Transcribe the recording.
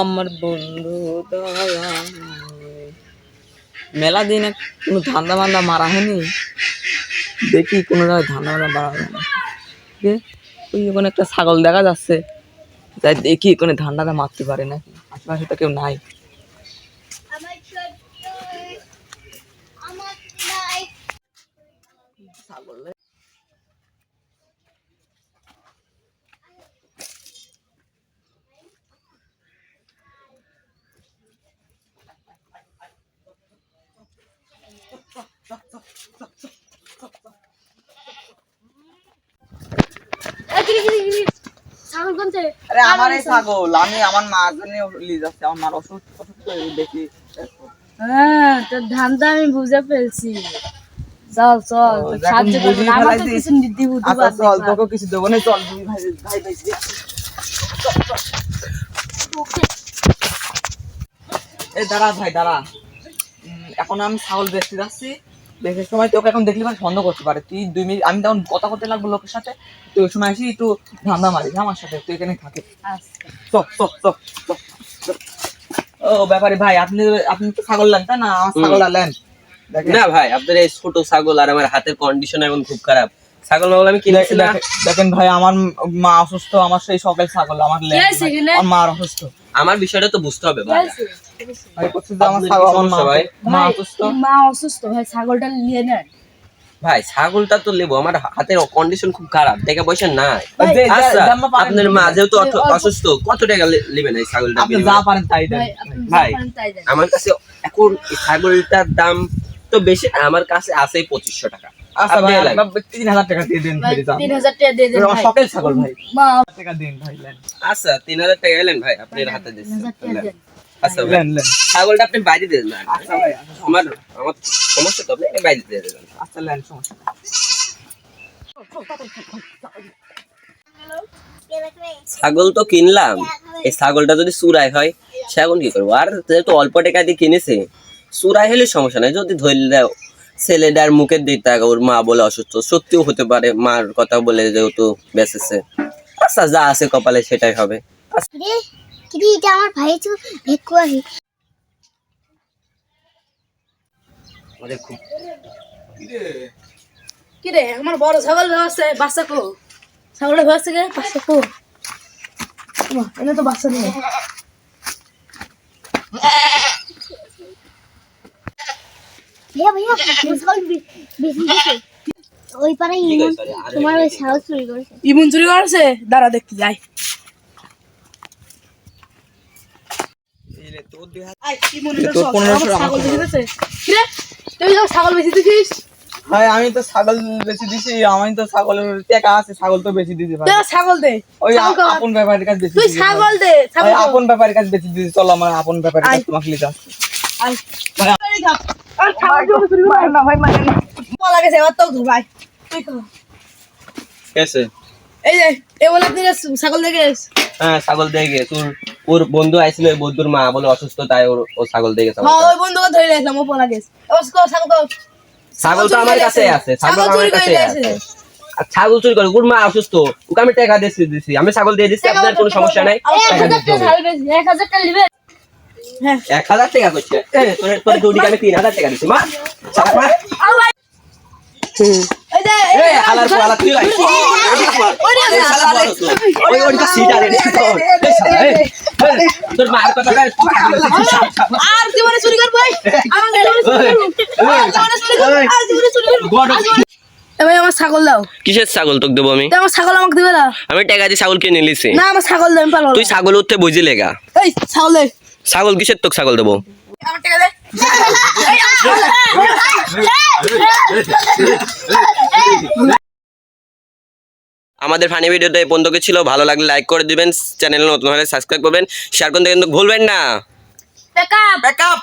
আমার বন্ধু দয়া মেলা দিনে কোনো ধান্দা বান্দা মারা হয়নি, দেখি কোনো জায়গায় ধান্দা বান্দা মারা হয় না। ওই ওখানে একটা ছাগল দেখা যাচ্ছে, তাই দেখি কোনো ধান্দাটা মারতে পারে নাকি, আশেপাশে তো কেউ নাই। ছাগল আরে আমার এই ছাগল আমি আমার মার জন্য নিয়ে যাচ্ছি, আমার মার অসুস্থ অসুস্থ দেখি। হ্যাঁ তোর ধান্দা আমি বুঝে ফেলছি, চল চল সাহায্য করবো, আমার তো কিছু দিব চল তোকে কিছু দেবো না, চল দুই ভাই ভাই ভাই এই দাঁড়া ভাই দাঁড়া, এখন আমি ছাগল বেচতে যাচ্ছি, বেচার সময় তোকে এখন দেখলি মানে সন্দেহ করতে পারে, তুই 2 মিনিট আমি তখন কথা করতে লাগবো লোকের সাথে, তুই ওই সময় আসি একটু ধান্দা মারিস আমার সাথে, তুই এখানে থাকে। চপ চপ চপ চপ। ও ব্যাপারে ভাই আপনি আপনি তো ছাগল নেন তাই না, আমার ছাগলটা নেন। না ভাই আপনার এই ছোট ছাগল আর আমার হাতের কন্ডিশন এখন খুব খারাপ, ছাগল মাগল আমি কিনেছি না। দেখেন ভাই আমার মা অসুস্থ, আমার সেই সকাল ছাগল আমার আমার মা অসুস্থ, আমার বিষয়টা তো বুঝতে হবে ভাই। ভাই করছে যে আমার ছাগল আমার মা অসুস্থ, মা অসুস্থ ভাই, ছাগলটা নিয়ে নেন ভাই ছাগলটা তো নেবো, আমার হাতের কন্ডিশন খুব খারাপ, টাকা পয়সা নাই। আচ্ছা আপনার মা যেহেতু অসুস্থ, কত টাকা নেবেন এই ছাগলটা? আপনি যা পারেন তাই দেন ভাই। আমার কাছে এখন এই ছাগলটার দাম তো বেশি না, আমার কাছে আছে 2500 টাকা। আচ্ছা ভাই 3000 টাকা দিয়ে দেন ভাই, 3000 টাকা দিয়ে দেন আমার ভাই, সকাল ছাগল ভাই মা টাকা দেন ভাই নেন। আচ্ছা 3000 টাকা এলেন ভাই আপনার হাতে দিচ্ছি। 3000 টাকা দেন। আচ্ছা ভাই নেন নেন। ছাগলটা আপনি বাইরে দিয়ে দেন না। আচ্ছা ভাই আমার আমার সমস্যা তো আপনি বাইরে দিয়ে দেবেন। আচ্ছা নেন সমস্যা। ছাগল তো কিনলাম, এই ছাগলটা যদি চুরাই হয় সে এখন কি করবো? আর যেহেতু অল্প টাকা দিয়ে কিনেছে, চুরাই হলে সমস্যা নাই, যদি ধরলে ছেলেটার মুখের দিক থাকে ওর মা বলে অসুস্থ, সত্যিও হতে পারে মার কথা বলে যেহেতু বেঁচেছে। আচ্ছা যা আছে কপালে সেটাই হবে। আমার ভাই তো ভেকুয়াহি কি রে আমার বড় ছাগল আছে, বাচ্চা কো ছাগলটা হয়েছে গে, বাচ্চা কো এনে তো বাচ্চা নেই। ভাইয়া ছাগল বেশি দিছে ওই পারে তোমার ওই ছাগল চুরি করেছে। ইমন চুরি করেছে, দাঁড়া দেখতে যাই। ছাগল বেশি দিছিস ভাই আমি তো ছাগল বেশি দিছি, আমি তো ছাগলের টাকা আছে, ছাগল তো বেশি দিছি ভাই। ছাগল দে, ওই আপন ব্যাপারীর কাছে বেশি তুই দিছি ছাগল দে, ভাই, আপন ব্যাপারীর কাছে বেশি দিছি, চলো আমার আপন ব্যাপারীর কাছে তোমাকে নিতে আসছি। না ভাই মানে না পলা গেছে, এবার তো ভাই তুই কর। কেসে? এই যে এ বলে তুই ছাগল দেখে হ্যাঁ ছাগল দিয়ে গে, তোর ওর বন্ধু আইছিল, ওই বন্ধুর মা বলে অসুস্থ, তাই ও ছাগল দিয়ে গেছে। হ্যাঁ ওই বন্ধুকে ধরে রাখলাম, ও পলা গেছে। এবার ছাগল তো ছাগল তো আমার কাছে আছে, ছাগল আমার কাছে আছে। আর ছাগল চুরি করে ওর মা অসুস্থ, ওকে আমি টাকা দিয়েছি, আমি ছাগল দিয়ে দিচ্ছি, আপনার কোনো সমস্যা নাই। 1000 টাকা নিবে। হ্যাঁ 1000 টাকা করছে, তোর দুদিকে আমি 3000 টাকা দিচ্ছি। মা ছাগল মা এই যে এই হালার পালা তুই আই এই শালা বড় তো ওই ওইটা সিটা রে তোর মার কথা কই আর জীবনে চুরি করব ভাই, আমার জীবনে চুরি করব, আর জীবনে চুরি করব। এ ভাই আমার ছাগল দাও। কিসের ছাগল তোকে দেবো আমি? আমার ছাগল আমাকে দিবে না। আমি টাকা দিয়ে ছাগল কিনে নিয়েছি। না আমার ছাগল দেন পারবো। তুই ছাগল উঠতে বুঝি লেগা। এই ছাগল দে, ছাগল কিসের তোকে ছাগল দেবো? আমার টাকা দে। আমাদের ফানি ভিডিওটা এই পর্যন্ত ছিল, ভালো লাগলে লাইক করে দিবেন, চ্যানেল নতুন হলে সাবস্ক্রাইব করবেন, শেয়ার করতে কিন্তু ভুলবেন না। Backup backup